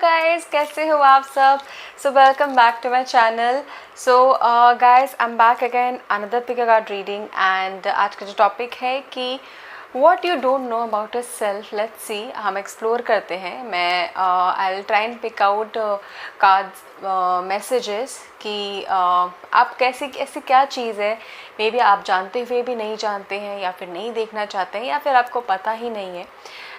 Guys, कैसे हो आप सब। So welcome back to my channel. So guys, I am back again another pick a card reading and आज का जो टॉपिक है कि what you don't know about yourself. Let's see, हम एक्सप्लोर करते हैं। मैं I will try and pick out cards messages कि आप ऐसी क्या चीज़ है मे बी आप जानते हुए भी नहीं जानते हैं, या फिर नहीं देखना चाहते हैं, या फिर आपको पता ही नहीं है।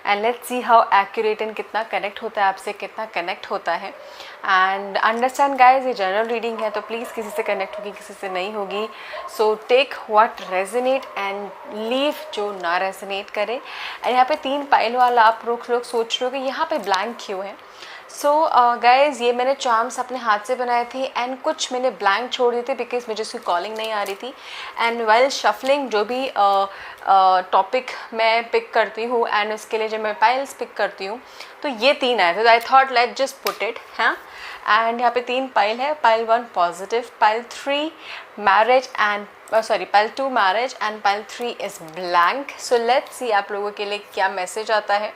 And let's see how accurate and कितना कनेक्ट होता है, आपसे कितना कनेक्ट होता है। एंड अंडरस्टैंड गाइज, ये जनरल रीडिंग है तो प्लीज़ किसी से कनेक्ट होगी किसी से नहीं होगी। So take what resonate and leave जो ना रेजोनेट करे। एंड यहाँ पे 3 पाइल वाला आप लोग सोच रहे हो कि यहाँ पे ब्लैंक क्यों है। सो गाइज, ये मैंने चार्म्स अपने हाथ से बनाए थे एंड कुछ मैंने ब्लैंक छोड़ दिए थे बिकॉज मुझे उसकी कॉलिंग नहीं आ रही थी। एंड वाइल शफलिंग जो भी टॉपिक मैं पिक करती हूँ एंड उसके लिए जब मैं पाइल्स पिक करती हूँ तो ये 3 आए थे। I thought let just put it हाँ। एंड यहाँ पे 3 पाइल है। Pile 1 positive, pile 3 marriage and pile 2 marriage and pile 3 is blank. So let's see आप लोगों के लिए क्या मैसेज आता है।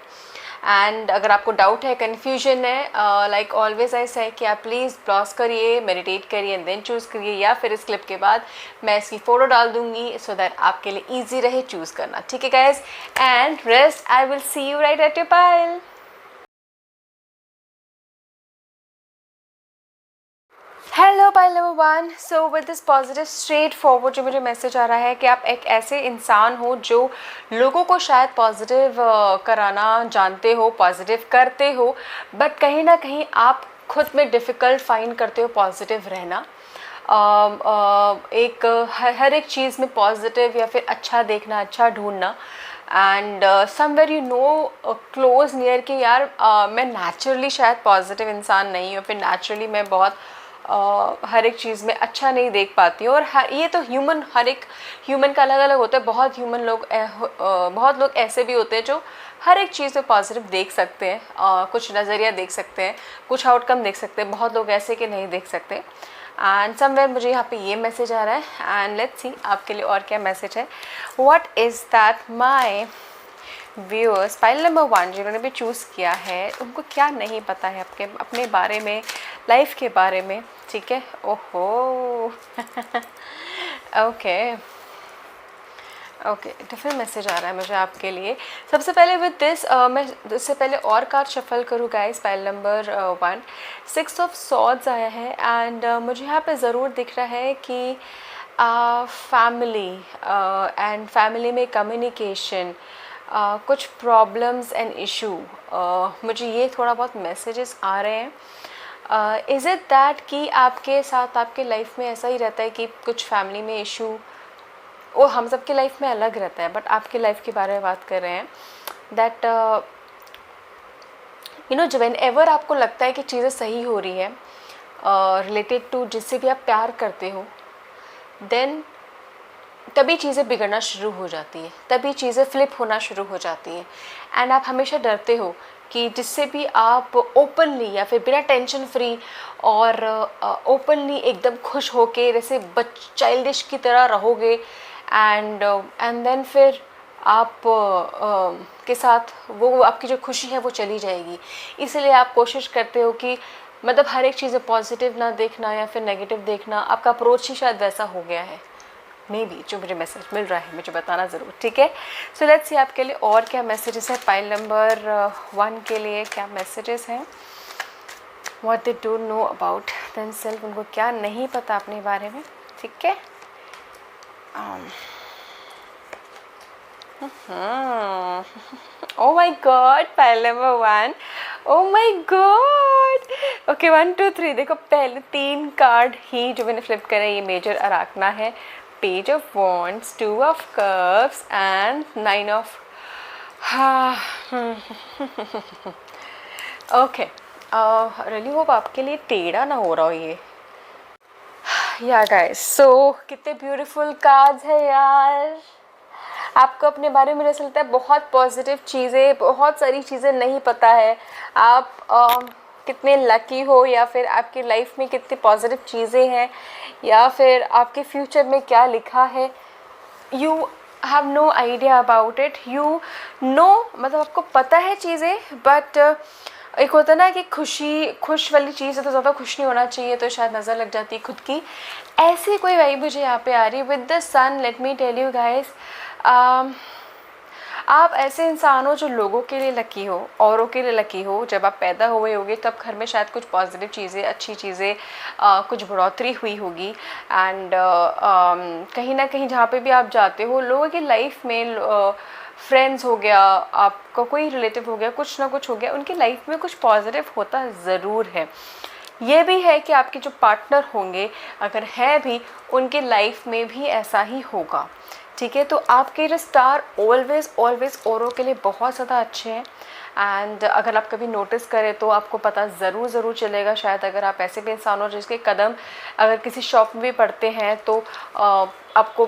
एंड अगर आपको डाउट है, कन्फ्यूजन है, लाइक ऑलवेज ऐसा है कि आप प्लीज़ ब्राउज करिए, मेडिटेट करिए एंड देन चूज़ करिए, या फिर इस क्लिप के बाद मैं इसकी फ़ोटो डाल दूंगी सो दैट आपके लिए ईजी रहे चूज़ करना। ठीक है guys, and rest I will see you right at your pile. Hello pile number 1। So with this positive straight forward जो मुझे मैसेज आ रहा है कि आप एक ऐसे इंसान हो जो लोगों को शायद पॉजिटिव कराना जानते हो, पॉजिटिव करते हो, बट कहीं ना कहीं आप खुद में डिफ़िकल्ट फाइंड करते हो पॉजिटिव रहना। हर एक चीज़ में पॉजिटिव या फिर अच्छा देखना, अच्छा ढूंढना। And somewhere you know close near कि यार मैं नेचुरली शायद पॉजिटिव इंसान नहीं हूँ, फिर नेचुरली मैं बहुत हर एक चीज़ में अच्छा नहीं देख पाती हूँ। और ये तो हर एक ह्यूमन का अलग अलग होता है। बहुत लोग ऐसे भी होते हैं जो हर एक चीज़ में पॉजिटिव देख सकते हैं, कुछ नज़रिया देख सकते हैं, कुछ आउटकम देख सकते हैं। बहुत लोग ऐसे कि नहीं देख सकते। एंड समवेयर मुझे यहाँ पे ये मैसेज आ रहा है एंड लेट्स सी आपके लिए और क्या मैसेज है। What is that my viewers, pile number 1 जिन्होंने भी चूज़ किया है उनको क्या नहीं पता है आपके अपने बारे में, लाइफ के बारे में। ठीक है, ओहो ओके ओके, डिफरेंट मैसेज आ रहा है मुझे आपके लिए। सबसे पहले विद दिस मैं इससे पहले और कार्ड शफल करूँ guys. Pile number 1 6 of swords आया है एंड मुझे यहाँ पे ज़रूर दिख रहा है कि फैमिली एंड फैमिली में कम्युनिकेशन, कुछ प्रॉब्लम्स एंड इशू, मुझे ये थोड़ा बहुत मैसेजेस आ रहे हैं। इज़ इट दैट कि आपके साथ आपके लाइफ में ऐसा ही रहता है कि कुछ फैमिली में इशू, वो हम सब की लाइफ में अलग रहता है बट आपकी लाइफ के बारे में बात कर रहे हैं। That you know, when ever आपको लगता है कि चीज़ें सही हो रही है रिलेटेड टू जिससे भी आप प्यार करते हो, देन तभी चीज़ें बिगड़ना शुरू हो जाती है, तभी चीज़ें फ्लिप होना शुरू हो जाती हैं। एंड आप हमेशा डरते हो कि जिससे भी आप ओपनली या फिर बिना टेंशन फ्री और ओपनली एकदम खुश होके जैसे चाइल्डिश की तरह रहोगे एंड देन फिर आप के साथ वो आपकी जो खुशी है वो चली जाएगी। इसलिए आप कोशिश करते हो कि मतलब हर एक चीज़ें पॉजिटिव ना देखना या फिर नेगेटिव देखना। आपका अप्रोच ही शायद वैसा हो गया है। मे बी जो मुझे मैसेज मिल रहा है मुझे बताना ज़रूर। ठीक है, सो लेट्स सी आपके लिए और क्या मैसेजेस है। पाइल नंबर 1 के लिए क्या मैसेजेस हैं। What they don't know about themselves, उनको क्या नहीं पता अपने बारे में। ठीक है, oh my God, pile number 1, oh my God. Okay 1 2 3, देखो पहले 3 कार्ड ही जो मैंने फ्लिप करे ये मेजर अराकना है। Page of Wands, 2 of Cups and 9 of okay, really hope आपके लिए टेढ़ा ना हो रहा हो ये। या गाइस, सो कितने ब्यूटीफुल कार्ड्स है यार। आपको अपने बारे में जैसे लगता है बहुत पॉजिटिव चीज़ें, बहुत सारी चीज़ें नहीं पता है आप कितने लकी हो, या फिर आपकी लाइफ में कितनी पॉजिटिव चीज़ें हैं, या फिर आपके फ्यूचर में क्या लिखा है। You have no idea about it. You know मतलब आपको पता है चीज़ें, बट एक होता है ना कि खुश वाली चीज़ है तो ज़्यादा खुश नहीं होना चाहिए, तो शायद नज़र लग जाती है खुद की। ऐसी कोई वाइब मुझे यहाँ पे आ रही है with the sun. Let me tell you guys, आप ऐसे इंसान हो जो लोगों के लिए लकी हो, औरों के लिए लकी हो। जब आप पैदा हुए होगे तब घर में शायद कुछ पॉजिटिव चीज़ें, अच्छी चीज़ें, कुछ बढ़ोतरी हुई होगी। एंड कहीं ना कहीं जहाँ पे भी आप जाते हो, लोगों की लाइफ में फ्रेंड्स हो गया, आपका कोई रिलेटिव हो गया, कुछ ना कुछ हो गया, उनकी लाइफ में कुछ पॉजिटिव होता ज़रूर है। ये भी है कि आपके जो पार्टनर होंगे, अगर है भी, उनके लाइफ में भी ऐसा ही होगा। ठीक है, तो आपके जो स्टार ऑलवेज औरों के लिए बहुत ज़्यादा अच्छे हैं। एंड अगर आप कभी नोटिस करें तो आपको पता ज़रूर चलेगा, शायद अगर आप ऐसे भी इंसान हो जिसके कदम अगर किसी शॉप में भी पड़ते हैं तो आपको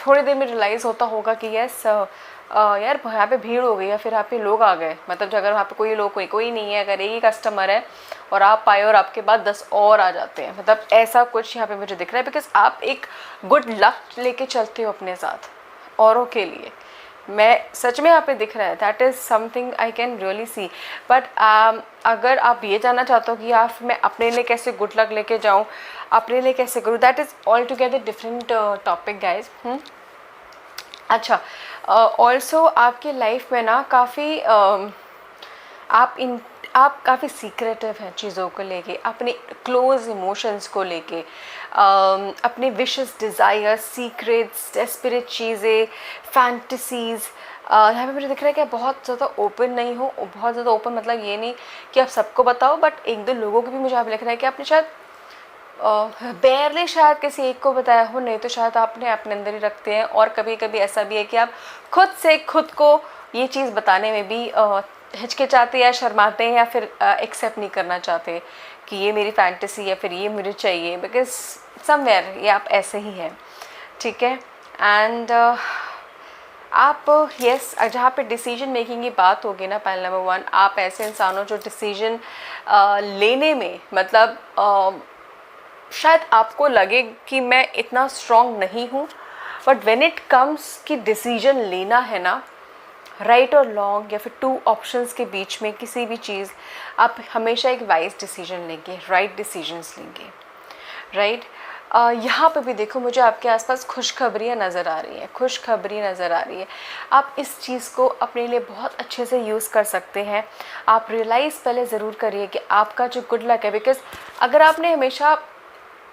थोड़ी देर में रियलाइज़ होता होगा कि यस यार यहाँ पे भीड़ हो गई या फिर यहाँ पे लोग आ गए। मतलब अगर वहाँ पे कोई लोग कोई नहीं है, अगर एक ही कस्टमर है और आप आए और आपके बाद 10 और आ जाते हैं, मतलब ऐसा कुछ यहाँ पे मुझे दिख रहा है। बिकॉज आप एक गुड लक लेके चलते हो अपने साथ औरों के लिए। मैं सच में यहाँ पे दिख रहा है, that is something I can really see. But अगर आप ये जानना चाहते हो कि यार मैं अपने लिए कैसे गुड लक लेके जाऊँ, अपने लिए कैसे करूँ, that is all together different topic guys. अच्छा, ऑल्सो आपकी लाइफ में ना काफ़ी आप काफ़ी सीक्रेटिव हैं चीज़ों को लेके, अपने क्लोज इमोशंस को लेके, अपने विशेस, डिज़ायर, सीक्रेट्स, डेस्परेट चीज़ें, फैंटसीज़। यहाँ पे मुझे दिख रहा है कि आप बहुत ज़्यादा ओपन नहीं हो। बहुत ज़्यादा ओपन मतलब ये नहीं कि आप सबको बताओ, बट एक दो लोगों को भी मुझे यहाँ पे लिख रहा है कि आपने शायद बेयरली शायद किसी एक को बताया हो, नहीं तो शायद आपने अपने अंदर ही रखते हैं। और कभी कभी ऐसा भी है कि आप खुद से खुद को ये चीज़ बताने में भी हिचकिचाते या शर्माते हैं, या फिर एक्सेप्ट नहीं करना चाहते कि ये मेरी फैंटेसी या फिर ये मुझे चाहिए, बिकॉज समवेयर ये आप ऐसे ही हैं। ठीक है, एंड आप यस जहाँ पे डिसीजन मेकिंग की बात होगी ना, पॉइंट नंबर 1, आप ऐसे इंसान हो जो डिसीजन लेने में मतलब शायद आपको लगे कि मैं इतना स्ट्रॉन्ग नहीं हूँ, बट व्हेन इट कम्स कि डिसीजन लेना है ना, राइट और लॉन्ग या फिर 2 ऑप्शंस के बीच में किसी भी चीज़, आप हमेशा एक वाइज डिसीजन लेंगे, राइट डिसीजंस लेंगे, राइट। यहाँ पे भी देखो, मुझे आपके आसपास खुशखबरियाँ नज़र आ रही हैं, खुशखबरी नज़र आ रही है। आप इस चीज़ को अपने लिए बहुत अच्छे से यूज़ कर सकते हैं। आप रियलाइज़ पहले ज़रूर करिए कि आपका जो गुड लक है, बिकॉज अगर आपने हमेशा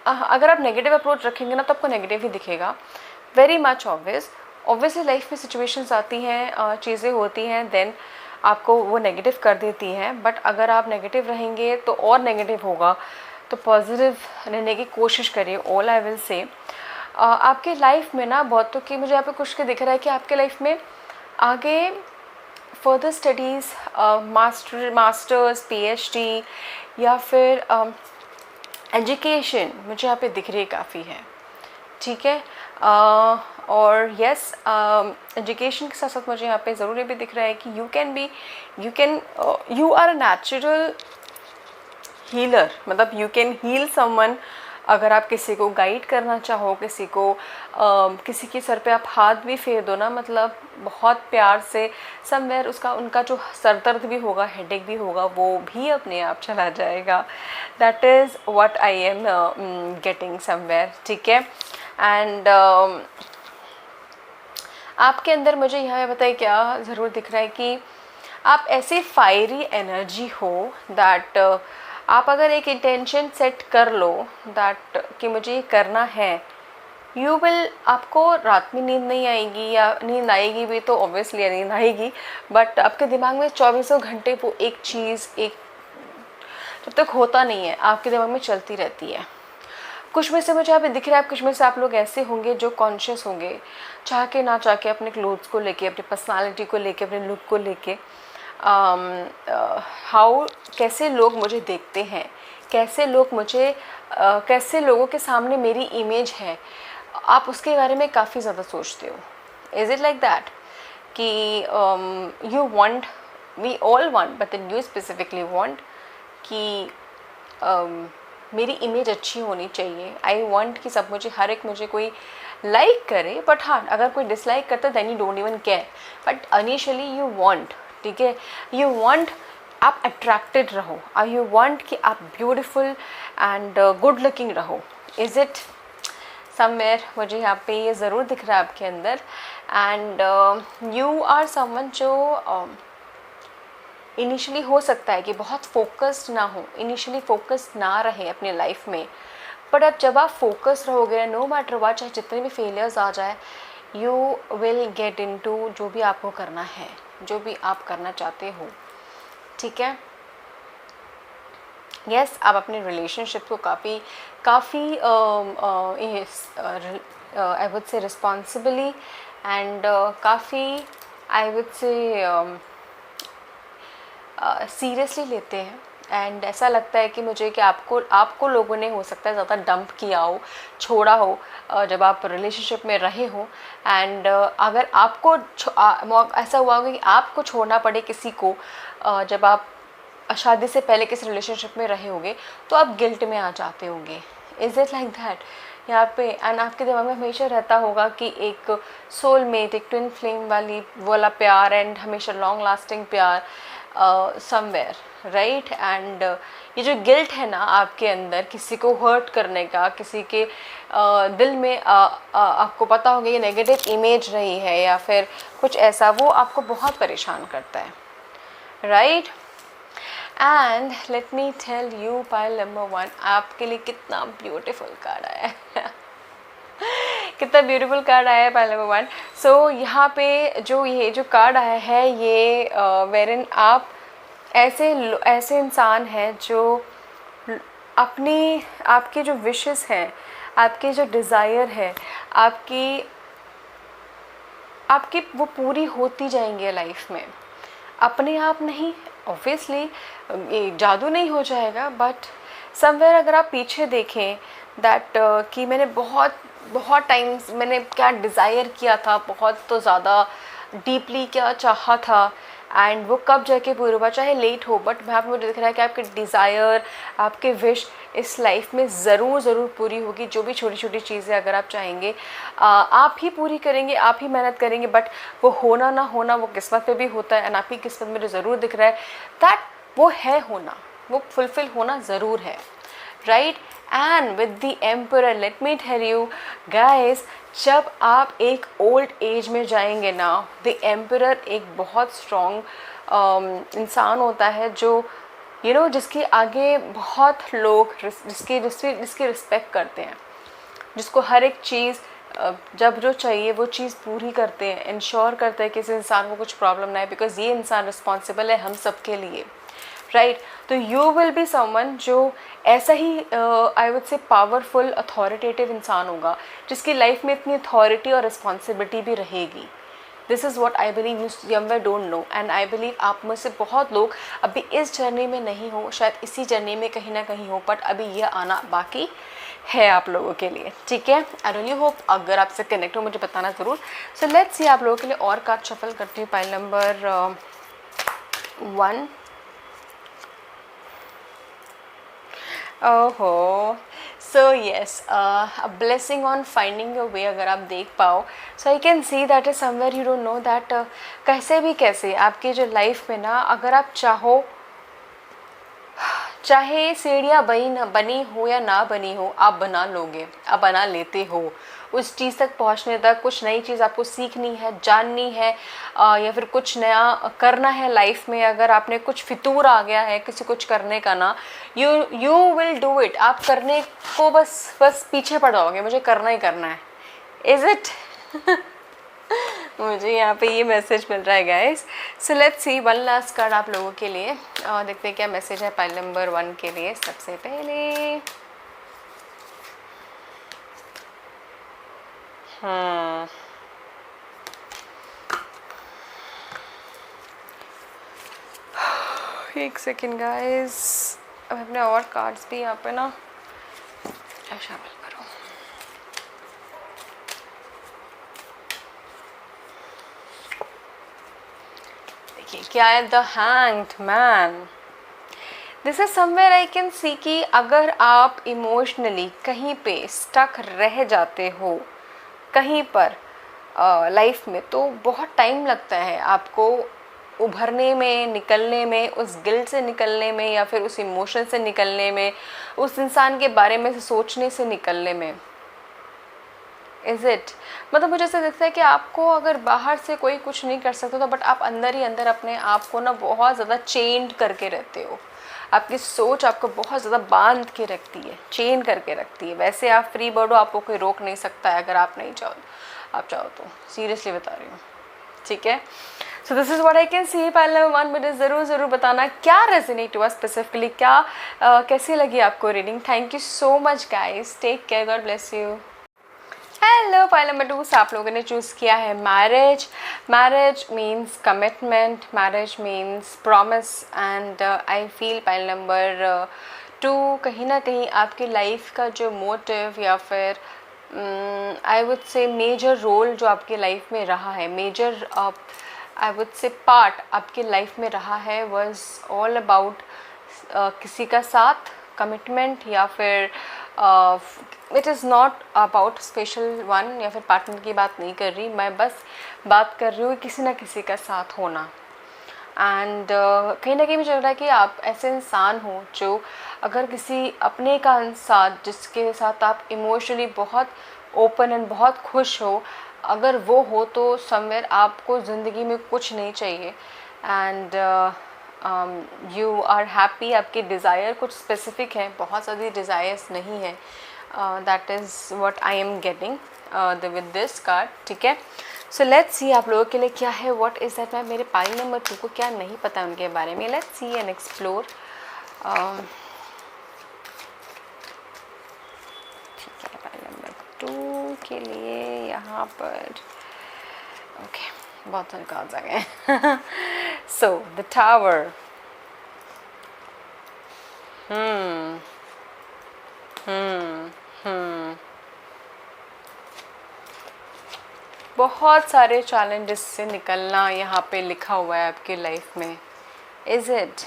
अगर आप नेगेटिव अप्रोच रखेंगे ना तो आपको नेगेटिव ही दिखेगा, वेरी मच ऑब्वियसली लाइफ में सिचुएशंस आती हैं, चीज़ें होती हैं, देन आपको वो नेगेटिव कर देती हैं। बट अगर आप नेगेटिव रहेंगे तो और नेगेटिव होगा, तो पॉजिटिव रहने की कोशिश करिए। ऑल आई विल से आपके लाइफ में ना बहुतों की मुझे यहाँ पे कुछ के दिख रहा है कि आपके लाइफ में आगे फर्दर स्टडीज़, मास्टर्स, PhD या फिर एजुकेशन मुझे यहाँ पे दिख रही है काफ़ी है। ठीक है, और यस एजुकेशन के साथ साथ मुझे यहाँ पे ज़रूर ये भी दिख रहा है कि you are a natural healer, मतलब यू कैन हील समवन। अगर आप किसी को गाइड करना चाहो, किसी को किसी के सर पे आप हाथ भी फेर दो ना, मतलब बहुत प्यार से, समवेयर उनका जो सर दर्द भी होगा, हेडेक भी होगा, वो भी अपने आप चला जाएगा। That is what I am getting somewhere. ठीक है, एंड आपके अंदर मुझे यहाँ बताइए क्या ज़रूर दिख रहा है कि आप ऐसी फायरी एनर्जी हो दैट आप अगर एक इंटेंशन सेट कर लो दैट कि मुझे ये करना है, यू विल, आपको रात में नींद नहीं आएगी, या नींद आएगी भी तो ऑब्वियसली नींद आएगी, बट आपके दिमाग में 24 घंटे वो एक चीज़, एक जब तक होता नहीं है आपके दिमाग में चलती रहती है। कुछ में से मुझे यहाँ पे दिख रहा है, कुछ में से आप लोग ऐसे होंगे जो कॉन्शियस होंगे, चाह के ना चाह के, अपने क्लोथ्स को लेके, अपनी पर्सनालिटी को लेके, अपने लुक को लेके, हाउ कैसे लोग मुझे देखते हैं, कैसे लोग मुझे कैसे लोगों के सामने मेरी इमेज है, आप उसके बारे में काफ़ी ज़्यादा सोचते हो। इज़ इट लाइक दैट कि you want, we all want, but then you specifically want कि मेरी इमेज अच्छी होनी चाहिए। आई वांट कि सब मुझे, हर एक मुझे कोई लाइक करे, बट हाँ अगर कोई डिसलाइक करता है then you don't even care, but initially you want. ठीक है, यू वांट आप अट्रैक्टेड रहो, और यू वांट कि आप ब्यूटीफुल एंड गुड लुकिंग रहो। Is it somewhere? मुझे यहाँ पे ये ज़रूर दिख रहा है आपके अंदर। एंड यू आर समवन जो इनिशियली हो सकता है कि बहुत फोकस्ड ना हो, इनिशियली फोकस्ड ना रहे अपनी लाइफ में, बट अब जब आप फोकस रहोगे, नो मैटर व्हाट, चाहे जितने भी फेलियर्स आ जाए, यू विल गेट इनटू जो भी आपको करना है, जो भी आप करना चाहते हो। ठीक है? यस, आप अपने रिलेशनशिप को काफ़ी आई वुड से रिस्पॉन्सिबली एंड काफ़ी आई वुड से सीरियसली लेते हैं। एंड ऐसा लगता है कि मुझे कि आपको लोगों ने हो सकता है ज़्यादा डंप किया हो, छोड़ा हो जब आप रिलेशनशिप में रहे हो। एंड अगर आपको ऐसा हुआ होगा कि आपको छोड़ना पड़े किसी को जब आप शादी से पहले किसी रिलेशनशिप में रहे होंगे, तो आप गिल्ट में आ जाते होंगे। Is it like that? यहाँ पे एंड आपके दिमाग में हमेशा रहता होगा कि एक सोलमेट, एक ट्विन फ्लेम वाला प्यार एंड हमेशा लॉन्ग लास्टिंग प्यार समवेयर, राइट? एंड ये जो गिल्ट है ना आपके अंदर किसी को हर्ट करने का, किसी के दिल में आपको पता होगा ये नेगेटिव इमेज रही है या फिर कुछ ऐसा, वो आपको बहुत परेशान करता है, right? And let me tell you, pile number 1 आपके लिए कितना ब्यूटीफुल कार्ड आया है कितना ब्यूटीफुल कार्ड आया है पाइल नंबर 1। सो यहाँ पे ये जो कार्ड आया है, ये वेरिन आप ऐसे इंसान हैं जो आपके जो विशेस हैं, आपके जो डिज़ायर है, आपकी वो पूरी होती जाएंगी लाइफ में, अपने आप नहीं। ऑब्वियसली ये जादू नहीं हो जाएगा, बट समवेयर अगर आप पीछे देखें दैट कि मैंने बहुत टाइम्स मैंने क्या डिज़ायर किया था, बहुत तो ज़्यादा डीपली क्या चाहा था, एंड वो कब जाके पूरा हुआ, चाहे लेट हो, बट वहाँ पे मुझे दिख रहा है कि आपके डिज़ायर, आपके विश इस लाइफ में ज़रूर पूरी होगी। जो भी छोटी छोटी चीज़ें अगर आप चाहेंगे आप ही पूरी करेंगे, आप ही मेहनत करेंगे, बट वो होना ना होना वो किस्मत पे भी होता है। एंड आपकी किस्मत में ज़रूर दिख रहा है दैट वो है होना, वो फुलफ़िल होना ज़रूर है, right? And with the emperor, let me tell you guys, जब आप एक ओल्ड एज में जाएंगे ना, द एम्परर एक बहुत स्ट्रॉन्ग इंसान होता है जो जिसके आगे बहुत लोग जिसकी रिस्पेक्ट करते हैं, जिसको हर एक चीज़ जब जो चाहिए वो चीज़ पूरी करते हैं, इंश्योर करते हैं कि इस इंसान को कुछ प्रॉब्लम ना है, बिकॉज ये इंसान रिस्पॉन्सिबल है हम सब के लिए, राइट? तो यू विल बी समवन जो ऐसा ही I would say powerful authoritative इंसान होगा, जिसकी लाइफ में इतनी अथॉरिटी और रिस्पॉन्सिबिलिटी भी रहेगी। This is what I believe, you younger don't know, and I believe आप में से बहुत लोग अभी इस जर्नी में नहीं हो, शायद इसी जर्नी में कहीं ना कहीं हो, बट अभी ये आना बाकी है आप लोगों के लिए, ठीक है? आई रियली होप अगर आपसे कनेक्ट हो मुझे बताना ज़रूर। सो लेट्स सी, आप लोगों के लिए और कार्ड शफल करती हूँ। Pile number 1। ओहो, so yes, a blessing on finding your way अगर आप देख पाओ, so I can see that is somewhere you don't know that कैसे भी कैसे आपकी जो लाइफ में ना, अगर आप चाहे सीढ़ियाँ बनी हो या ना बनी हो, आप बना लोगे, आप बना लेते हो। उस चीज़ तक पहुँचने तक कुछ नई चीज़ आपको सीखनी है, जाननी है, या फिर कुछ नया करना है लाइफ में। अगर आपने कुछ फितूर आ गया है किसी कुछ करने का ना, यू विल डू इट। आप करने को बस पीछे पड़ जाओगे, मुझे करना ही करना है। Is it? मुझे यहाँ पे ये मैसेज मिल रहा है guys. So let's see, one last card आप लोगों के लिए, देखते हैं क्या मैसेज है पाइल नंबर 1 के लिए। सबसे पहले एक सेकेंड गाइस, अब अपने और कार्ड्स भी यहाँ पे ना शामिल करो। देखिए क्या है, the hanged man. This is somewhere I can सी कि अगर आप इमोशनली कहीं पे स्टक रह जाते हो कहीं पर लाइफ में, तो बहुत टाइम लगता है आपको उभरने में, निकलने में, उस गिल्ट से निकलने में, या फिर उस इमोशन से निकलने में, उस इंसान के बारे में सोचने से निकलने में? Is it? मतलब मुझे ऐसा लगता है कि आपको अगर बाहर से कोई कुछ नहीं कर सकता, तो बट आप अंदर ही अंदर अपने आप को ना बहुत ज़्यादा चेंड करके रहते हो। आपकी सोच आपको बहुत ज़्यादा बांध के रखती है, चेन करके रखती है। वैसे आप फ्री बर्ड हो, आपको कोई रोक नहीं सकता है अगर आप नहीं चाहो, आप चाहो तो। सीरियसली बता रही हूँ, ठीक है? So this is what I can C. Pile number 1, मुझे ज़रूर बताना क्या रेजोनेट हुआ स्पेसिफिकली, क्या कैसी लगी आपको reading. Thank you so much guys, take care, God bless you. Hello, pile number 2 से आप लोगों ने चूज़ किया है marriage. Marriage means commitment, marriage means promise, and I feel pile number 2 कहीं ना कहीं आपकी लाइफ का जो मोटिव या फिर I would say major role जो आपकी लाइफ में रहा है, major I would say part आपकी लाइफ में रहा है, वाज ऑल अबाउट किसी का साथ, कमिटमेंट, या फिर it is not about special one या फिर पार्टनर की बात नहीं कर रही मैं, बस बात कर रही हूँ किसी ना किसी का साथ होना। एंड कहीं ना कहीं मुझे लग रहा है कि आप ऐसे इंसान हो जो अगर किसी अपने का साथ, जिसके साथ आप इमोशनली बहुत ओपन एंड बहुत खुश हो, अगर वो हो तो समवेयर आपको ज़िंदगी में कुछ नहीं चाहिए। एंड यू आर हैप्पी, आपके डिज़ायर कुछ स्पेसिफिक हैं, बहुत सारी डिज़ायर्स नहीं है। That is what I am getting with this card, ठीक है? सो लेट्स सी आप लोगों के लिए क्या है, व्हाट इज़ दैट। मैं मेरे पाइल नंबर 2 को क्या नहीं पता उनके बारे में। Let's see and explore. ठीक है, पाइल नंबर 2 के लिए यहाँ पर ओके बहुत सारे कार्ड्स आ गए। सो द टावर, बहुत सारे चैलेंजेस से निकलना यहाँ पे लिखा हुआ है आपकी लाइफ में। Is it?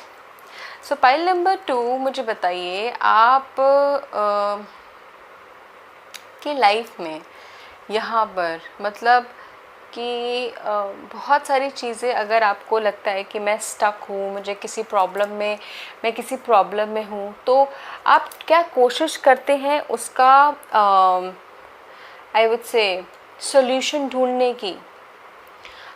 So pile number 2 मुझे बताइए, आप की लाइफ में यहाँ पर मतलब कि बहुत सारी चीज़ें, अगर आपको लगता है कि मैं स्टक हूँ, मुझे किसी प्रॉब्लम में, मैं किसी प्रॉब्लम में हूँ, तो आप क्या कोशिश करते हैं उसका आई वुड से सॉल्यूशन ढूंढने की।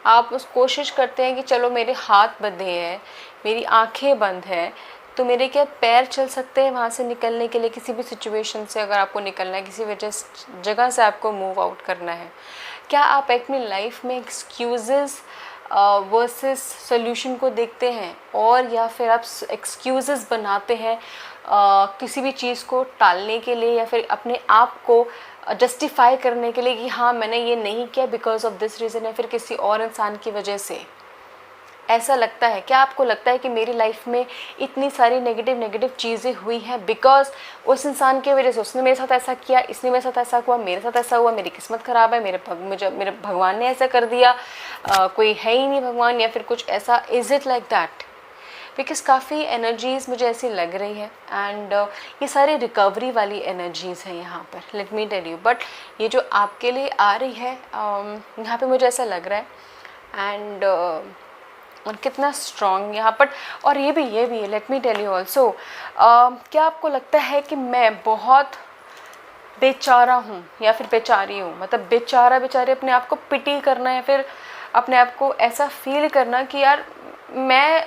आप उस कोशिश करते हैं कि चलो मेरे हाथ बंधे हैं, मेरी आंखें बंद हैं, तो मेरे क्या पैर चल सकते हैं वहाँ से निकलने के लिए, किसी भी सिचुएशन से अगर आपको निकलना है, किसी जगह से आपको मूव आउट करना है। क्या आप अपनी लाइफ में एक्सक्यूज़ेस वर्सेस सॉल्यूशन को देखते हैं, और या फिर आप एक्सक्यूज़ेस बनाते हैं किसी भी चीज़ को टालने के लिए, या फिर अपने आप को जस्टिफाई करने के लिए कि हाँ मैंने ये नहीं किया बिकॉज ऑफ दिस रीज़न, या फिर किसी और इंसान की वजह से? ऐसा लगता है क्या आपको लगता है कि मेरी लाइफ में इतनी सारी नेगेटिव चीज़ें हुई हैं बिकॉज उस इंसान की वजह से, उसने मेरे साथ ऐसा किया, इसने मेरे साथ ऐसा हुआ, मेरे साथ ऐसा हुआ, मेरी किस्मत ख़राब है, मेरे भगवान ने ऐसा कर दिया, कोई है ही नहीं भगवान, या फिर कुछ ऐसा? Is it like that? Because काफ़ी एनर्जीज़ मुझे ऐसी लग रही है, एंड ये सारी रिकवरी वाली एनर्जीज़ हैं यहाँ पर, let me tell you. But ये जो आपके लिए आ रही है यहाँ पे मुझे ऐसा लग रहा है, एंड और कितना स्ट्रॉन्ग यहाँ पर। और ये भी है, let me tell you also, क्या आपको लगता है कि मैं बहुत बेचारा हूँ या फिर बेचारी हूँ? मतलब बेचारे अपने आप को पिटी करना, या फिर अपने आप को ऐसा फील करना कि यार मैं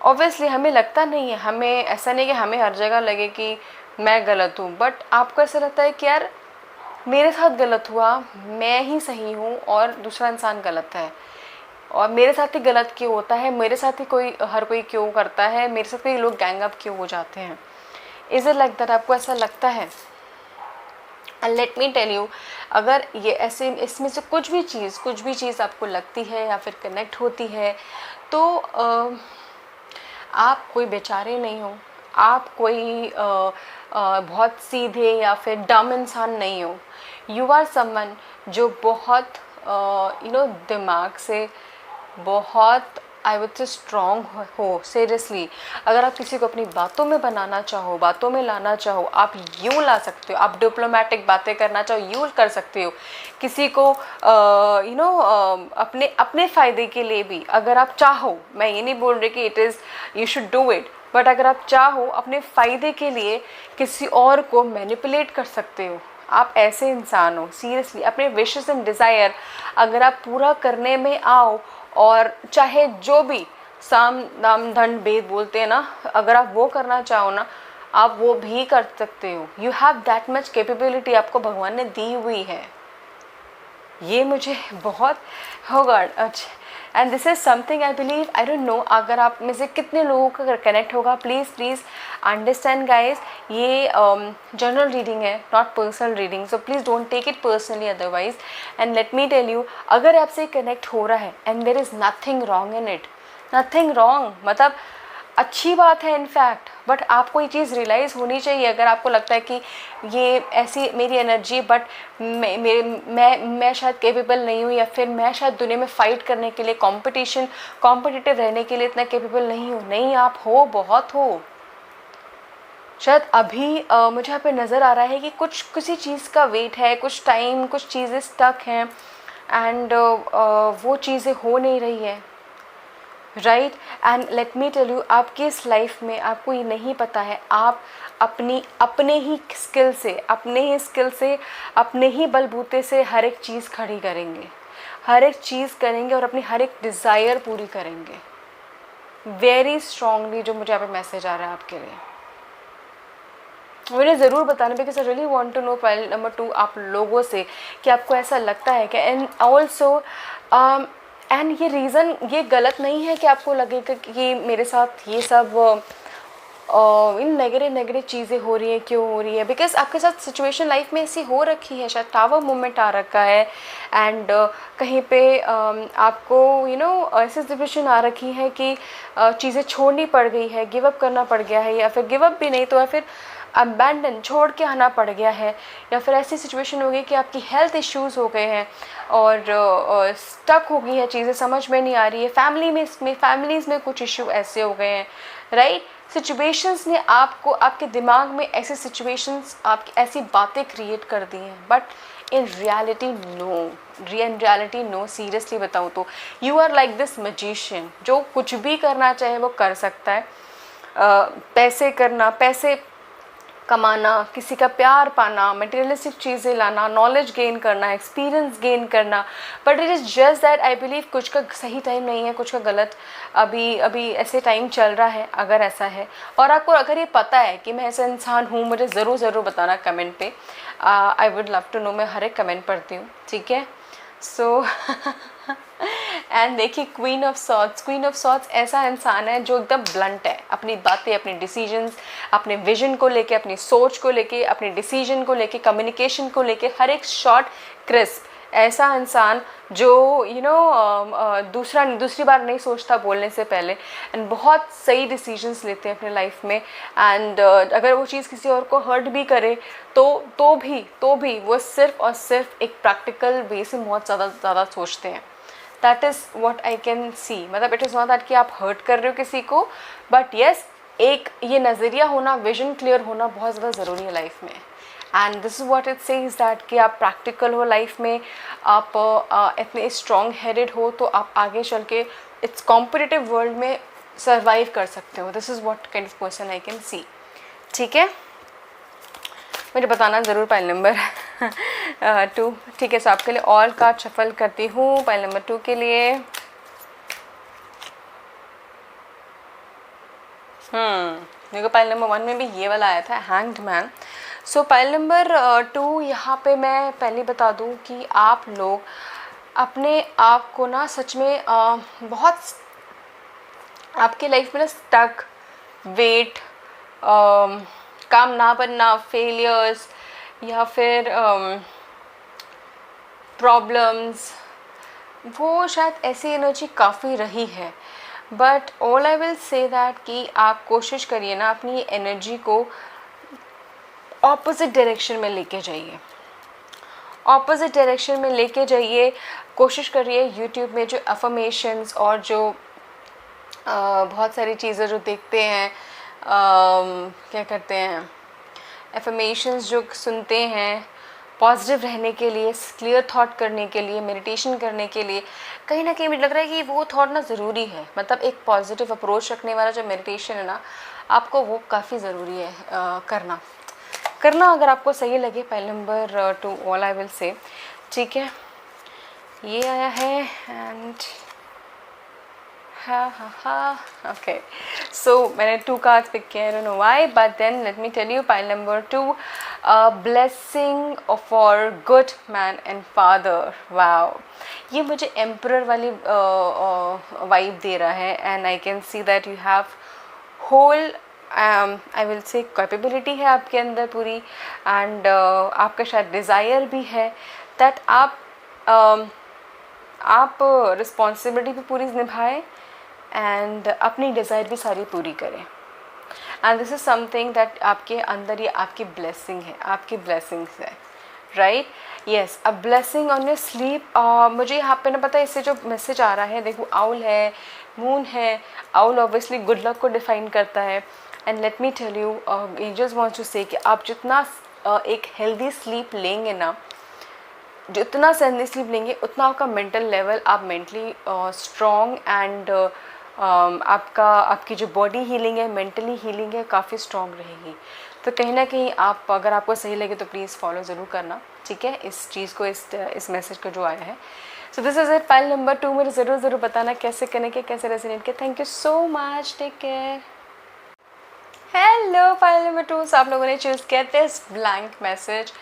ऑब्वियसली हमें लगता नहीं है, हमें ऐसा नहीं कि हमें हर जगह लगे कि मैं गलत हूँ, बट आपको ऐसा लगता है कि यार मेरे साथ गलत हुआ, मैं ही सही हूँ और दूसरा इंसान गलत है, और मेरे साथ ही गलत क्यों होता है, मेरे साथ ही हर कोई क्यों करता है, मेरे साथ ही लोग गैंग अप क्यों हो जाते हैं? Is it like that? आपको ऐसा लगता है? And let me tell you, अगर ये ऐसे इसमें से कुछ भी चीज़ आपको लगती है या फिर कनेक्ट होती है, तो आप कोई बेचारे नहीं हो, आप कोई बहुत सीधे या फिर डम इंसान नहीं हो। यू आर समवन जो बहुत दिमाग से बहुत आई वुड से स्ट्रॉन्ग हो। सीरियसली, अगर आप किसी को अपनी बातों में बनाना चाहो, बातों में लाना चाहो, आप यूँ ला सकते हो। आप डिप्लोमेटिक बातें करना चाहो, यूँ कर सकते हो। किसी को अपने अपने फ़ायदे के लिए भी अगर आप चाहो, मैं ये नहीं बोल रही कि it is you should do it, but अगर आप चाहो अपने फ़ायदे के लिए किसी और को मैनिपुलेट कर सकते हो। आप ऐसे इंसान हो। सीरियसली, अपने विशेस एंड डिज़ायर अगर आप पूरा करने में आओ, और चाहे जो भी साम दाम दंड भेद बोलते हैं ना, अगर आप वो करना चाहो ना, आप वो भी कर सकते हो। You have that much capability, आपको भगवान ने दी हुई है। ये मुझे बहुत होगा। अच्छा, and this is something I believe, I don't know अगर आप में से कितने लोगों का कनेक्ट होगा। प्लीज़ अंडरस्टैंड गाइज, ये जनरल रीडिंग है, not personal reading, so please don't take it personally otherwise. And let me tell you, अगर आपसे कनेक्ट हो रहा है and there is nothing wrong in it, nothing wrong, मतलब अच्छी बात है इनफैक्ट, बट आपको ये चीज़ रियलाइज़ होनी चाहिए। अगर आपको लगता है कि ये ऐसी मेरी एनर्जी, बट मैं शायद केपेबल नहीं हूँ, या फिर मैं शायद दुनिया में फ़ाइट करने के लिए, कॉम्पिटिटिव रहने के लिए इतना केपेबल नहीं हूँ। नहीं, आप हो, बहुत हो। शायद अभी मुझे यहाँ पे नज़र आ रहा है कि किसी चीज़ का वेट है, कुछ टाइम, कुछ चीज़ें स्टक हैं, एंड वो चीज़ें हो नहीं रही है, right. And let me tell you, आपकी इस लाइफ में आपको ये नहीं पता है, आप अपने ही स्किल से, अपने ही बलबूते से हर एक चीज़ खड़ी करेंगे, हर एक चीज़ करेंगे, और अपनी हर एक डिज़ायर पूरी करेंगे। वेरी स्ट्रांगली जो मुझे यहाँ पे मैसेज आ रहा है आपके लिए, मुझे ज़रूर बताना, because I really want to know pile number 2 आप लोगों से, कि आपको ऐसा लगता है कि, एंड ऑल्सो एंड ये रीज़न, ये गलत नहीं है कि आपको लगेगा कि ये मेरे साथ ये सब इन नेगेटिव चीज़ें हो रही हैं, क्यों हो रही है, बिकॉज आपके साथ सिचुएशन लाइफ में ऐसी हो रखी है, शायद टावर मोमेंट आ रखा है, एंड कहीं पे आपको ऐसी सिचुएशन आ रखी है कि चीज़ें छोड़नी पड़ गई है, गिव अप करना पड़ गया है, या फिर गिव अप भी नहीं तो या फिर अबैंडन, छोड़ के आना पड़ गया है, या फिर ऐसी सिचुएशन हो गई कि आपकी हेल्थ इश्यूज़ हो गए हैं, और स्टक हो गई है, चीज़ें समझ में नहीं आ रही है, फैमिलीज़ में कुछ इशू ऐसे हो गए हैं, राइट। सिचुएशंस ने आपको, आपके दिमाग में ऐसे सिचुएशंस, आपकी ऐसी बातें क्रिएट कर दी हैं, but in reality no, seriously बताऊँ तो you are like this magician, जो कुछ भी करना चाहे वो कर सकता है। पैसे कमाना, किसी का प्यार पाना, मटेरियलिस्टिक चीज़ें लाना, नॉलेज गेन करना, एक्सपीरियंस गेन करना, but it is just that I believe कुछ का सही टाइम नहीं है, कुछ का गलत, अभी ऐसे टाइम चल रहा है, अगर ऐसा है। और आपको अगर ये पता है कि मैं ऐसा इंसान हूँ, मुझे ज़रूर बताना कमेंट पे, I would love to know, मैं हर एक कमेंट पढ़ती हूँ, ठीक है। सो एंड देखिए, क्वीन ऑफ सॉर्ट्स ऐसा इंसान है जो एकदम ब्लंट है, अपनी बातें, अपने डिसीजंस, अपने विजन को लेके, अपनी सोच को लेके, अपने डिसीजन को लेके, कम्युनिकेशन को लेके, हर एक शॉर्ट क्रिस्प, ऐसा इंसान जो दूसरी बार नहीं सोचता बोलने से पहले, एंड बहुत सही डिसीजंस लेते हैं अपने लाइफ में। एंड अगर वो चीज़ किसी और को हर्ट भी करे तो भी वो सिर्फ और सिर्फ एक प्रैक्टिकल वे से बहुत ज़्यादा सोचते हैं। That is what I can सी, मतलब इट इज़ नॉट दैट कि आप हर्ट कर रहे हो किसी को, बट येस, एक ये नज़रिया होना, विजन क्लियर होना बहुत ज़्यादा ज़रूरी है लाइफ में। And this is what it says that कि आप प्रैक्टिकल हो लाइफ में, आप इतने स्ट्रॉन्ग हेडेड हो, तो आप आगे चल के इट्स कॉम्पिटिटिव वर्ल्ड में सर्वाइव कर सकते हो। This is what kind of person I can सी, ठीक है। मुझे बताना ज़रूर पाइल नंबर 2, ठीक है। सो आपके लिए ऑल कार्ड शफल करती हूँ पाइल नंबर 2 के लिए। मेरे को पाइल नंबर 1 में भी ये वाला आया था, हैंग्ड मैन। सो पाइल नंबर 2, यहाँ पे मैं पहले बता दूँ कि आप लोग अपने आप को ना सच में बहुत आपके लाइफ में ना स्टक, वेट, काम ना बनना, फेलियर्स, या फिर प्रॉब्लम्स, वो शायद ऐसी एनर्जी काफ़ी रही है। But all I will say that कि आप कोशिश करिए ना अपनी एनर्जी को ऑपोजिट डायरेक्शन में लेके जाइए, ऑपोजिट डायरेक्शन में लेके जाइए। कोशिश करिए यूट्यूब में जो अफर्मेशंस और जो बहुत सारी चीज़ें जो देखते हैं, क्या करते हैं, एफर्मेशंस जो सुनते हैं, पॉजिटिव रहने के लिए, क्लियर थॉट करने के लिए, मेडिटेशन करने के लिए, कहीं ना कहीं मुझे लग रहा है कि वो थॉट ना ज़रूरी है। मतलब एक पॉजिटिव अप्रोच रखने वाला जो मेडिटेशन है ना, आपको वो काफ़ी ज़रूरी है करना अगर आपको सही लगे। पहले number 2 all I will say, ठीक है, ये आया है एंड okay, so मैंने 2 cards pick किया, I don't know why, but then let me tell you pile number 2, blessing for good man and father. wow, ये मुझे emperor वाली vibe दे रहा है, and I can see that you have whole I will say capability है आपके अंदर पूरी, and आपका शायद डिज़ायर भी है that आप रिस्पॉन्सिबिलिटी भी पूरी निभाएं एंड अपनी डिज़ायर भी सारी पूरी करें। And this is something that आपके अंदर ये आपकी ब्लेसिंग है, आपकी ब्लेसिंग्स है, right. Yes, a blessing on your sleep. मुझे यहाँ पे ना पता है इससे जो मैसेज आ रहा है, देखो आउल है, मून है, आउल ऑब्वियसली गुड लक को डिफाइन करता है। And let me tell you, angels wants to say कि आप जितना एक हेल्दी स्लीप लेंगे ना, जितना हेल्दी स्लीप लेंगे उतना आपका मेंटल लेवल, आप मेंटली स्ट्रॉन्ग एंड आपकी जो बॉडी हीलिंग है, मेंटली हीलिंग है, काफ़ी स्ट्रॉन्ग रहेगी। तो कहीं ना कहीं आप, अगर आपको सही लगे तो प्लीज़ फॉलो ज़रूर करना, ठीक है, इस चीज़ को, इस मैसेज को जो आया है। So this is it. Pile number 2 मुझे ज़रूर बताना कैसे करने के, कैसे रेजोनेट के। Thank you so much, take care. Hello pile number 2, so आप लोगों ने चूज़ किया this blank message,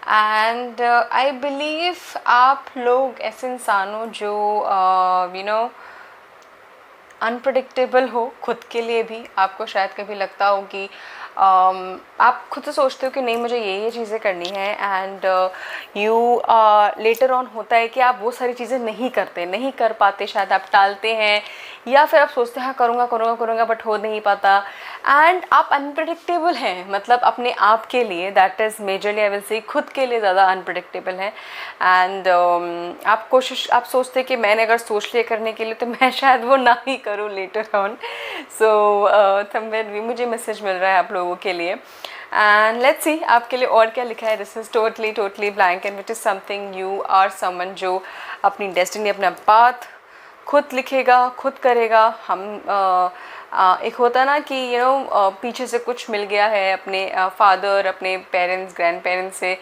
and I believe आप लोग ऐसे इंसान हो जो यू नो अनप्रडिक्टेबल हो खुद के लिए भी। आपको शायद कभी लगता हो कि आप खुद से सोचते हो कि नहीं मुझे ये चीज़ें करनी है, एंड यू लेटर ऑन होता है कि आप वो सारी चीज़ें नहीं करते, नहीं कर पाते, शायद आप टालते हैं, या फिर आप सोचते हैं हाँ करूँगा बट हो नहीं पाता। एंड आप अनप्रडिक्टेबल हैं, मतलब अपने आप के लिए, that is majorly I will say खुद के लिए ज़्यादा अनप्रडिक्टेबल हैं। एंड आप सोचते कि मैंने अगर सोच लिया करने के लिए तो मैं शायद वो ना ही करूँ लेटर ऑन। सो समवेयर भी मुझे मैसेज मिल रहा है आप लोगों के लिए, एंड लेट्स सी आपके लिए और क्या लिखा है। This is totally blank and it is something you are someone जो अपनी डेस्टिनी, अपना पाथ खुद लिखेगा, खुद करेगा। हम एक होता ना कि पीछे से कुछ मिल गया है अपने फादर, अपने पेरेंट्स, ग्रैंड पेरेंट्स से,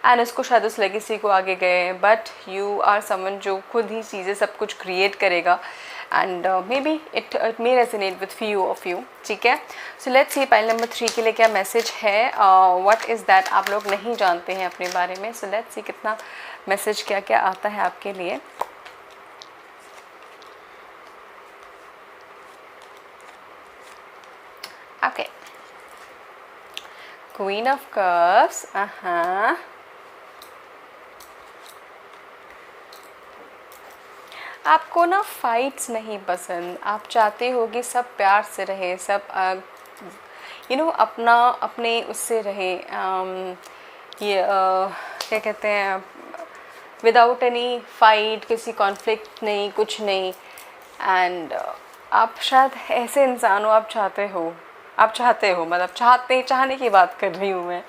एंड उसको शायद उस लेगेसी को आगे गए, बट यू आर समवन जो खुद ही चीज़ें सब कुछ क्रिएट करेगा, and may be it may resonate with few of you, ठीक है। So let's see pile number 3 के लिए क्या मैसेज है, व्हाट इज़ दैट आप लोग नहीं जानते हैं अपने बारे में। सो लेट्स सी कितना मैसेज क्या क्या आता है आपके लिए। Okay, Queen of Cups. आपको ना फाइट्स नहीं पसंद, आप चाहते हो कि सब प्यार से रहे, सब अपने उससे रहे, ये क्या कहते हैं, विदाउट एनी फाइट, किसी कॉन्फ्लिक्ट नहीं, कुछ नहीं। एंड आप शायद ऐसे इंसान हो, आप चाहते हो, मतलब चाहने की बात कर रही हूँ मैं,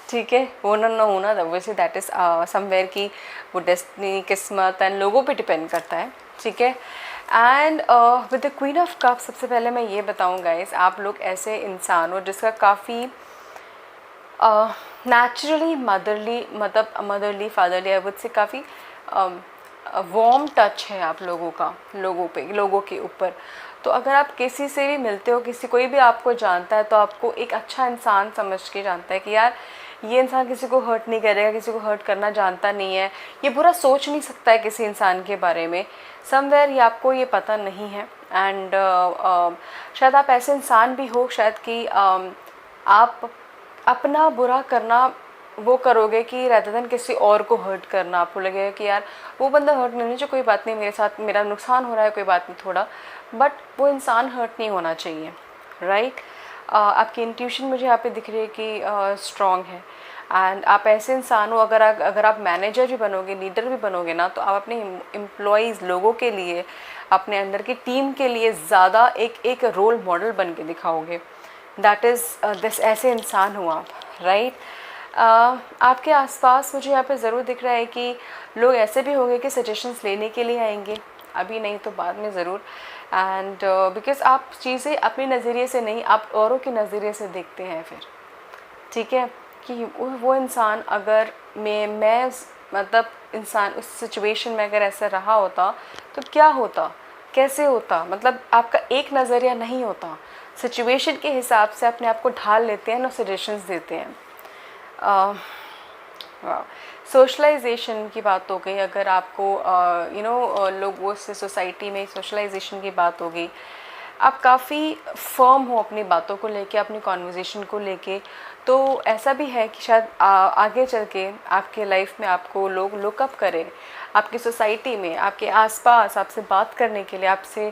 ठीक है। होना ना होना वैसे दैट इज़ समवेयर की वो डेस्टिनी, किस्मत एंड लोगों पे डिपेंड करता है, ठीक है। And with the queen of cup, सबसे पहले मैं ये बताऊँ गाइस, आप लोग ऐसे इंसान हो जिसका काफ़ी naturally motherly fatherly I would से काफ़ी वार्म टच है आप लोगों का, लोगों के ऊपर। तो अगर आप किसी से भी मिलते हो, कोई भी आपको जानता है, तो आपको एक अच्छा इंसान समझ के जानता है कि यार ये इंसान किसी को हर्ट नहीं करेगा, किसी को हर्ट करना जानता नहीं है, ये बुरा सोच नहीं सकता है किसी इंसान के बारे में। समवेयर ये आपको ये पता नहीं है, एंड शायद आप ऐसे इंसान भी हो शायद कि आप अपना बुरा करना वो करोगे कि रादर देन किसी और को हर्ट करना। आपको लगेगा कि यार वो बंदा हर्ट नहीं होना चाहिए, कोई बात नहीं, मेरे साथ मेरा नुकसान हो रहा है, कोई बात नहीं थोड़ा, बट वो इंसान हर्ट नहीं होना चाहिए, राइट। आपकी इंट्यूशन मुझे यहाँ पे दिख रही है कि स्ट्रॉन्ग है, एंड आप ऐसे इंसान हो, अगर आप मैनेजर भी बनोगे, लीडर भी बनोगे ना, तो आप अपने एम्प्लॉयज़, लोगों के लिए अपने अंदर की टीम के लिए ज़्यादा एक रोल मॉडल बन के दिखाओगे। दैट इज़ दिस, ऐसे इंसान हो आप, राइट। आपके आसपास मुझे यहाँ पे ज़रूर दिख रहा है कि लोग ऐसे भी होंगे कि सजेशंस लेने के लिए आएंगे, अभी नहीं तो बाद में ज़रूर। एंड बिकॉज़ आप चीज़ें अपने नज़रिए से नहीं, आप औरों के नज़रिए से देखते हैं फिर, ठीक है, कि वो इंसान अगर मैं मतलब इंसान उस सिचुएशन में अगर ऐसा रहा होता तो क्या होता, कैसे होता, मतलब आपका एक नज़रिया नहीं होता, सिचुएशन के हिसाब से अपने आप को ढाल लेते हैं ना, सजेशंस देते हैं। सोशलाइजेशन की बात हो गई, अगर आपको लोगों से सोसाइटी में सोशलाइजेशन की बात हो गई, आप काफ़ी फर्म हो अपनी बातों को लेके, अपनी कॉन्वर्जेसन को लेके, तो ऐसा भी है कि शायद आगे चल के आपके लाइफ में आपको लोग लुकअप करें, आपकी सोसाइटी में, आपके आसपास आपसे बात करने के लिए, आपसे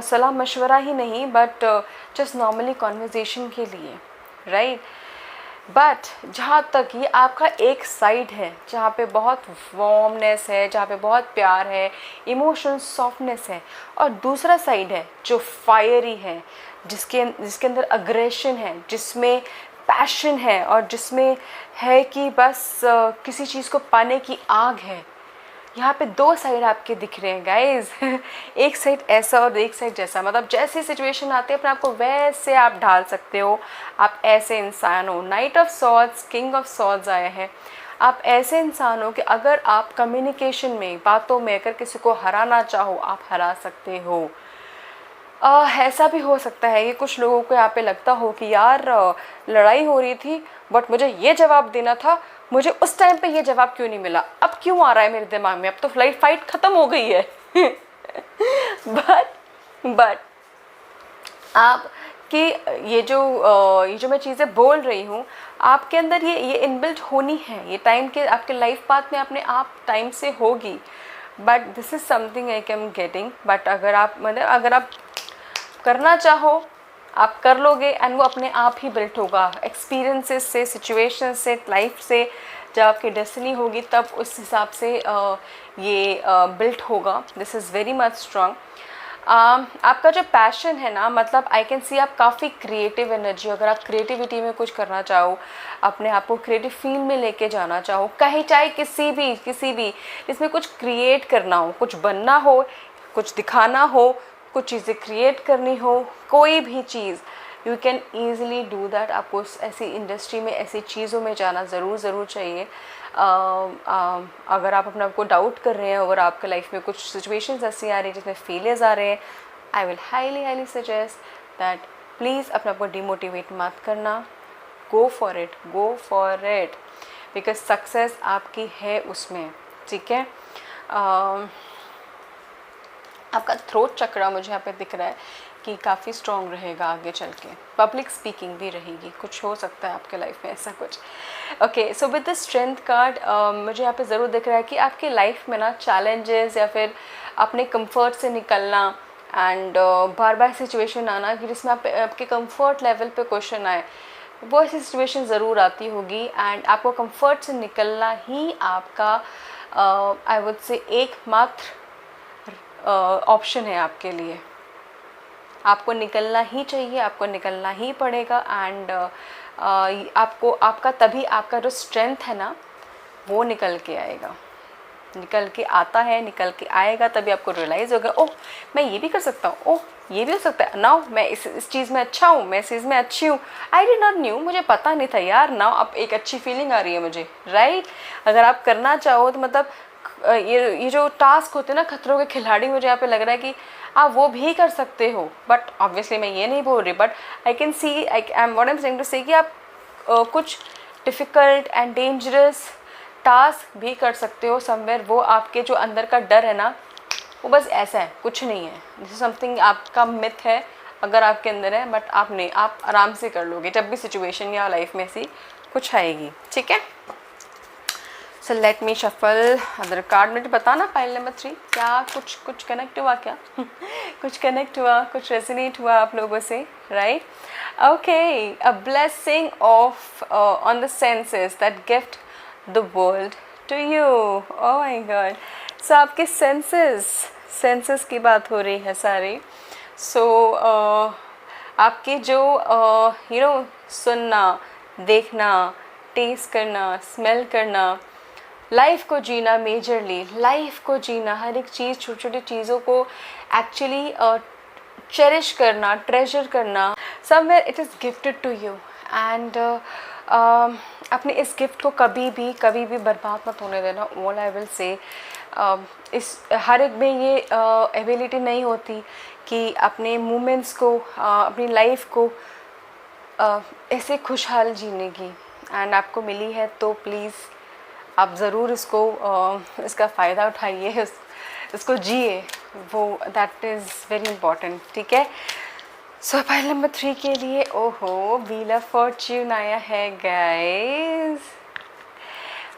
सलाह मशवरा ही नहीं बट जस्ट नॉर्मली कॉन्वर्जेसन के लिए, राइट। बट जहाँ तक ये आपका एक साइड है जहाँ पे बहुत वार्मनेस है, जहाँ पे बहुत प्यार है, इमोशनल सॉफ्टनेस है, और दूसरा साइड है जो फायरी है, जिसके अंदर अग्रेशन है, जिसमें पैशन है, और जिसमें है कि बस किसी चीज़ को पाने की आग है। यहाँ पे दो साइड आपके दिख रहे हैं गाइज एक साइड ऐसा और एक साइड जैसा, मतलब जैसी सिचुएशन आती है अपने आप को वैसे आप ढाल सकते हो। आप ऐसे इंसान हो, night of swords, king of swords आया है। आप ऐसे इंसान हो कि अगर आप कम्युनिकेशन में, बातों में अगर किसी को हराना चाहो, आप हरा सकते हो। ऐसा भी हो सकता है कि कुछ लोगों को यहाँ पे लगता हो कि यार लड़ाई हो रही थी बट मुझे ये जवाब देना था, मुझे उस टाइम पे ये जवाब क्यों नहीं मिला, अब क्यों आ रहा है मेरे दिमाग में, अब तो फाइट ख़त्म हो गई है बट आप कि ये जो मैं चीज़ें बोल रही हूँ, आपके अंदर ये इनबिल्ट होनी है, ये टाइम के आपके लाइफ पाथ में अपने आप टाइम से होगी। But this is something I came getting. But अगर आप करना चाहो आप कर लोगे, एंड वो अपने आप ही बिल्ट होगा एक्सपीरियंसेस से, सिचुएशन से, लाइफ से। जब आपकी डेस्टिनी होगी तब उस हिसाब से ये बिल्ट होगा। This is very much strong. आपका जो पैशन है ना, मतलब आई कैन सी आप काफ़ी क्रिएटिव एनर्जी, अगर आप क्रिएटिविटी में कुछ करना चाहो, अपने आप को क्रिएटिव फील्ड में लेके जाना चाहो, कहीं चाहे किसी भी इसमें कुछ क्रिएट करना हो, कुछ बनना हो, कुछ दिखाना हो, कुछ चीज़ें क्रिएट करनी हो, कोई भी चीज़, you can easily do that. आपको ऐसी इंडस्ट्री में, ऐसी चीज़ों में जाना ज़रूर चाहिए। अगर आप अपने आप को डाउट कर रहे हैं, अगर आपके लाइफ में कुछ सिचुएशंस ऐसी आ रही हैं जिसमें फेलियर्स आ रहे हैं, I will highly suggest that please अपने आप को डिमोटिवेट मत करना। Go for it because success आपकी है उसमें, ठीक है। आपका थ्रोट चक्रा मुझे यहाँ पे दिख रहा है कि काफ़ी स्ट्रॉन्ग रहेगा आगे चल के। पब्लिक स्पीकिंग भी रहेगी, कुछ हो सकता है आपके लाइफ में ऐसा कुछ। Okay, so with the strength card मुझे यहाँ पे ज़रूर दिख रहा है कि आपकी लाइफ में ना चैलेंजेस या फिर अपने कंफर्ट से निकलना एंड बार बार सिचुएशन आना कि जिसमें आपके कंफर्ट लेवल पे क्वेश्चन आए, वो ऐसी सिचुएशन ज़रूर आती होगी। एंड आपको कंफर्ट से निकलना ही आपका आई वुड से एकमात्र ऑप्शन है आपके लिए। आपको निकलना ही चाहिए, आपको निकलना ही पड़ेगा। एंड आपको आपका तभी आपका जो स्ट्रेंथ है ना वो निकल के आएगा, निकल के आता है, निकल के आएगा। तभी आपको रियलाइज़ होगा, ओह मैं ये भी कर सकता हूँ, ओह ये भी हो सकता है, नाउ मैं इस चीज़ में अच्छा हूँ, मैं इस चीज़ में अच्छी हूँ, आई डिड नॉट न्यू, मुझे पता नहीं था यार, नाउ अब एक अच्छी फीलिंग आ रही है मुझे, राइट। अगर आप करना चाहो तो मतलब ये जो टास्क होते हैं ना खतरों के खिलाड़ी, मुझे यहाँ पे लग रहा है कि आप वो भी कर सकते हो। बट ऑब्वियसली मैं ये नहीं बोल रही, but I can see what I am saying to say कि आप कुछ डिफ़िकल्ट एंड डेंजरस टास्क भी कर सकते हो समवेयर। वो आपके जो अंदर का डर है ना, वो बस ऐसा है, कुछ नहीं है। दिस समथिंग आपका मिथ है अगर आपके अंदर है, बट आप आराम से कर लोगे जब भी सिचुएशन या लाइफ में ऐसी कुछ आएगी, ठीक है। So let me shuffle other card. मुझे बताना पाइल नंबर 3 क्या कुछ कनेक्ट हुआ क्या कुछ कनेक्ट हुआ, कुछ रेजोनेट हुआ आप लोगों से, right. Okay, a blessing of on the senses that gift the world to you. Oh my god. So आपके सेंसेस सेंसेस की बात हो रही है सारी। सो आपके जो सुनना, देखना, टेस्ट करना, स्मेल करना, लाइफ को जीना, मेजरली लाइफ को जीना, हर एक चीज़, छोटी छोटी चीज़ों को एक्चुअली चेरिश करना, ट्रेजर करना, somewhere it is gifted to you. And अपने इस गिफ्ट को कभी भी बर्बाद मत होने देना। ऑल आई विल से, इस हर एक में ये एबिलिटी नहीं होती कि अपने मोमेंट्स को, अपनी लाइफ को ऐसे खुशहाल जीने की, एंड आपको मिली है तो प्लीज़ आप ज़रूर इसका फ़ायदा उठाइए, इसको जिए, वो दैट इज़ वेरी इम्पॉर्टेंट। ठीक है। सो पाइल नंबर 3 के लिए, ओहो, व्हील ऑफ फॉर्च्यून आया है गाइस।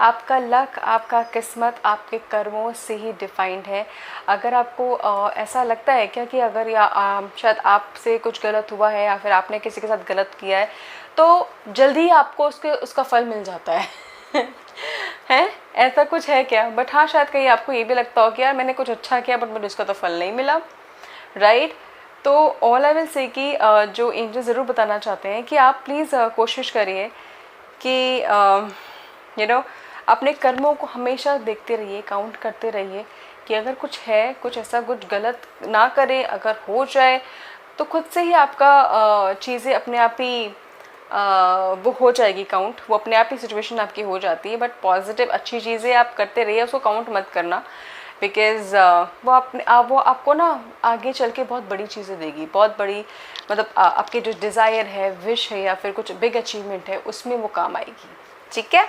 आपका लक, आपका किस्मत आपके कर्मों से ही डिफाइंड है। अगर आपको ऐसा लगता है क्या कि अगर शायद आपसे कुछ गलत हुआ है या फिर आपने किसी के साथ गलत किया है, तो जल्दी आपको उसका फल मिल जाता है है ऐसा कुछ है क्या? बट हाँ, शायद कहीं आपको ये भी लगता हो कि यार मैंने कुछ अच्छा किया बट मुझे उसका तो फल नहीं मिला, राइट? तो ऑल आई विल से कि जो एंजल ज़रूर बताना चाहते हैं कि आप प्लीज़ कोशिश करिए कि अपने कर्मों को हमेशा देखते रहिए, काउंट करते रहिए कि अगर कुछ है, कुछ ऐसा कुछ गलत ना करें। अगर हो जाए तो खुद से ही आपका चीज़ें अपने आप ही वो हो जाएगी काउंट, वो अपने आप ही सिचुएशन आपकी हो जाती है। बट पॉजिटिव अच्छी चीज़ें आप करते रहिए, उसको काउंट मत करना, बिकॉज़ वो आपको ना आगे चल के बहुत बड़ी चीज़ें देगी, बहुत बड़ी, मतलब आपके जो डिज़ायर है, विश है या फिर कुछ बिग अचीवमेंट है, उसमें वो काम आएगी। ठीक है।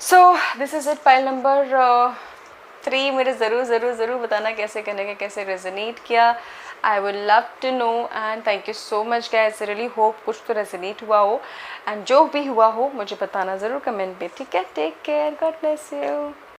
So this is it, pile number 3। मुझे ज़रूर बताना कैसे करने का, कैसे रेजोनेट किया। I will love to know and thank you so much guys. Really hope कुछ तो रेजोनेट हुआ हो, एंड जो भी हुआ हो मुझे बताना ज़रूर कमेंट पे। ठीक है। Take care, God bless you.